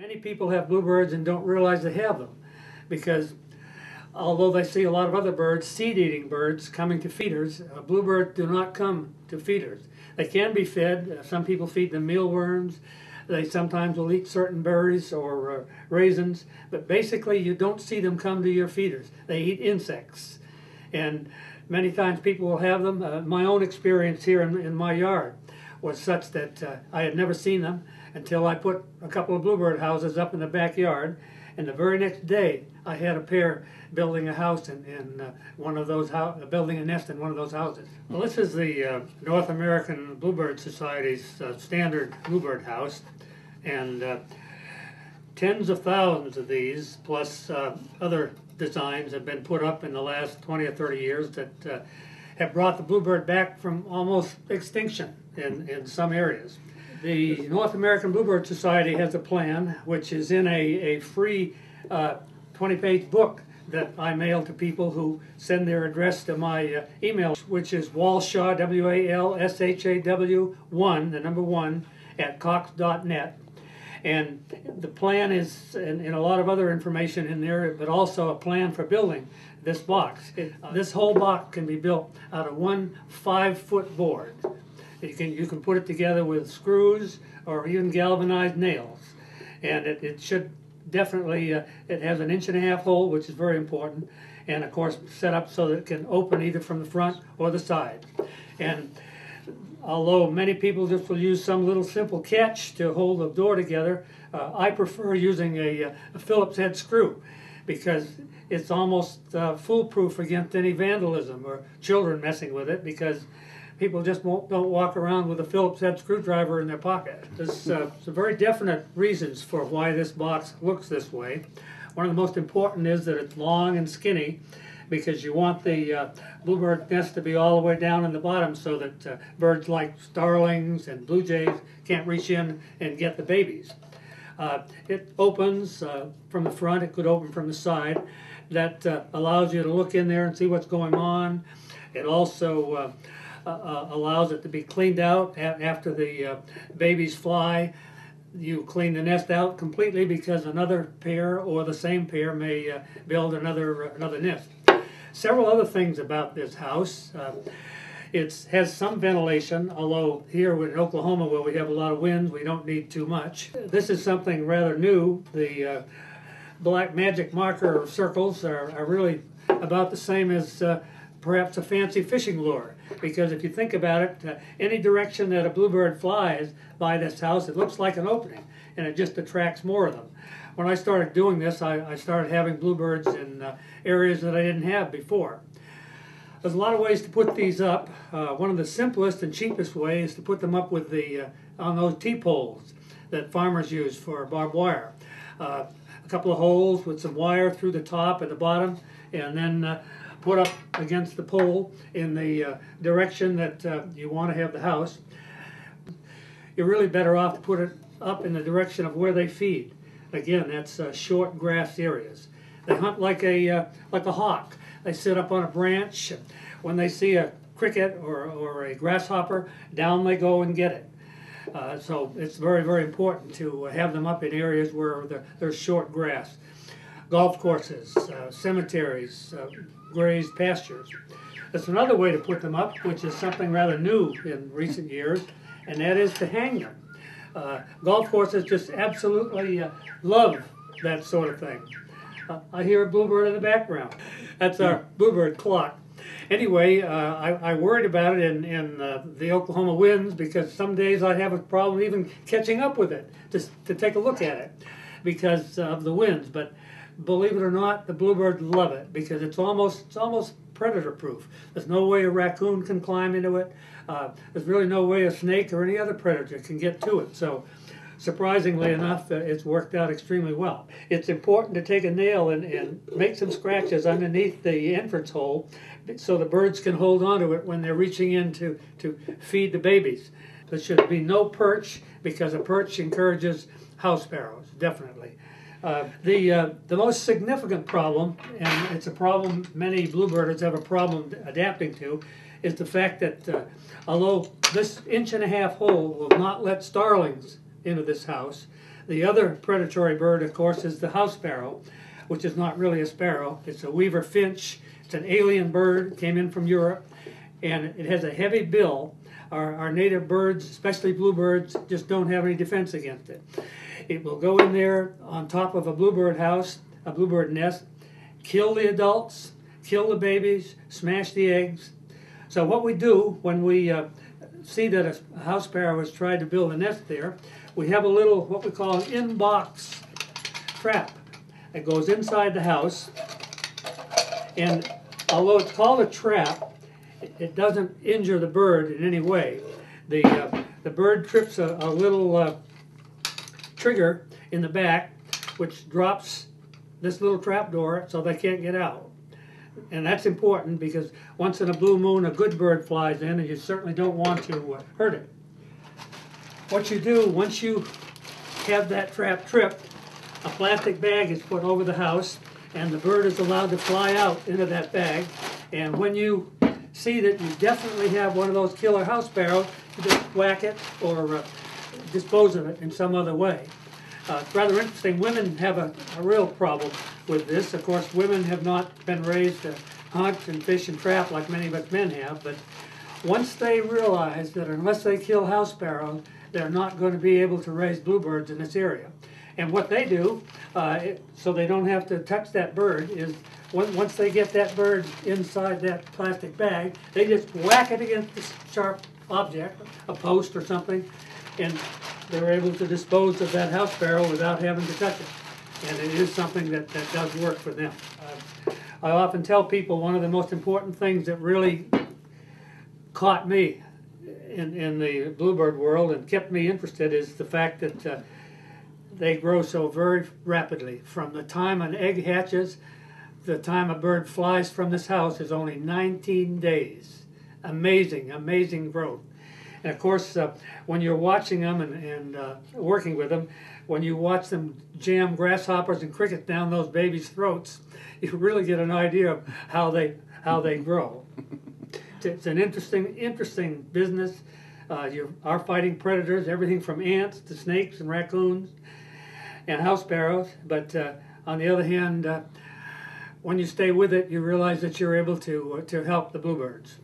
Many people have bluebirds and don't realize they have them because although they see a lot of other birds, seed-eating birds, coming to feeders, bluebirds do not come to feeders. They can be fed. Some people feed them mealworms. They sometimes will eat certain berries or raisins, but basically you don't see them come to your feeders. They eat insects. And many times people will have them. My own experience here in my yard was such that I had never seen them until I put a couple of bluebird houses up in the backyard, and the very next day I had a pair building a house in one of those building a nest in one of those houses. Well, this is the North American Bluebird Society's standard bluebird house, and tens of thousands of these, plus other designs, have been put up in the last 20 or 30 years that have brought the bluebird back from almost extinction in some areas. The North American Bluebird Society has a plan which is in a free 20-page book that I mail to people who send their address to my email, which is Walshaw, W-A-L-S-H-A-W 1, the number 1, at cox.net. And the plan is, and a lot of other information in there, but also a plan for building this box. This whole box can be built out of one 5-foot board. You can put it together with screws or even galvanized nails, and it should definitely it has an 1.5-inch hole, which is very important, and of course set up so that it can open either from the front or the side. And although many people just will use some little simple catch to hold the door together, I prefer using a Phillips head screw because it's almost foolproof against any vandalism or children messing with it, because people just don't walk around with a Phillips head screwdriver in their pocket. There's some very definite reasons for why this box looks this way. One of the most important is that it's long and skinny, because you want the bluebird nest to be all the way down in the bottom so that birds like starlings and blue jays can't reach in and get the babies. It opens from the front. It could open from the side. That allows you to look in there and see what's going on. It also allows it to be cleaned out after the babies fly. You clean the nest out completely because another pair or the same pair may build another nest. Several other things about this house. It has some ventilation, although here in Oklahoma, where we have a lot of winds, we don't need too much. This is something rather new. The black magic marker circles are really about the same as perhaps a fancy fishing lure, because if you think about it, any direction that a bluebird flies by this house, it looks like an opening, and it just attracts more of them. When I started doing this, I started having bluebirds in areas that I didn't have before. There's a lot of ways to put these up. One of the simplest and cheapest ways is to put them up with on those T-poles that farmers use for barbed wire. A couple of holes with some wire through the top and the bottom, and then put up against the pole in the direction that you want to have the house. You're really better off to put it up in the direction of where they feed. Again, that's short grass areas. They hunt like a hawk. They sit up on a branch. When they see a cricket or a grasshopper, down they go and get it. So it's very, very important to have them up in areas where there's short grass. Golf courses, cemeteries, grazed pastures. That's another way to put them up, which is something rather new in recent years, and that is to hang them. Golf courses just absolutely love that sort of thing. I hear a bluebird in the background. That's our bluebird clock. Anyway, I worried about it in the Oklahoma winds, because some days I'd have a problem even catching up with it just to take a look at it because of the winds. But believe it or not, the bluebirds love it because it's almost predator-proof. There's no way a raccoon can climb into it. There's really no way a snake or any other predator can get to it. So, surprisingly enough, it's worked out extremely well. It's important to take a nail and make some scratches underneath the entrance hole so the birds can hold onto it when they're reaching in to feed the babies. There should be no perch, because a perch encourages house sparrows, definitely. The most significant problem, and it's a problem many bluebirders have a problem adapting to, is the fact that although this 1.5-inch hole will not let starlings into this house, The other predatory bird, of course, is the house sparrow, which is not really a sparrow. It's a weaver finch. It's an alien bird, came in from Europe, and it has a heavy bill. Our native birds, especially bluebirds, just don't have any defense against it. It will go in there on top of a bluebird house, a bluebird nest, kill the adults, kill the babies, smash the eggs. So what we do when we see that a house sparrow has tried to build a nest there, we have a little, what we call an in-box trap. It goes inside the house, and although it's called a trap, it doesn't injure the bird in any way. The bird trips a little trigger in the back, which drops this little trap door so they can't get out. And that's important because once in a blue moon a good bird flies in, and you certainly don't want to hurt it. What you do once you have that trap tripped, a plastic bag is put over the house, and the bird is allowed to fly out into that bag. And when you see that you definitely have one of those killer house sparrows, you just whack it or dispose of it in some other way. It's rather interesting. Women have a real problem with this. Of course, women have not been raised to hunt and fish and trap like many of us men have, but once they realize that unless they kill house sparrows, they're not going to be able to raise bluebirds in this area. And what they do, so they don't have to touch that bird, is once they get that bird inside that plastic bag, they just whack it against the sharp object, a post or something, and they're able to dispose of that house sparrow without having to touch it. And it is something that does work for them. I often tell people one of the most important things that really caught me in the bluebird world and kept me interested is the fact that they grow so very rapidly. From the time an egg hatches, the time a bird flies from this house is only 19 days. Amazing, amazing growth. And of course, when you're watching them and working with them, when you watch them jam grasshoppers and crickets down those babies' throats, you really get an idea of how they grow. It's an interesting business. You are fighting predators, everything from ants to snakes and raccoons and house sparrows. But on the other hand, when you stay with it, you realize that you're able to help the bluebirds.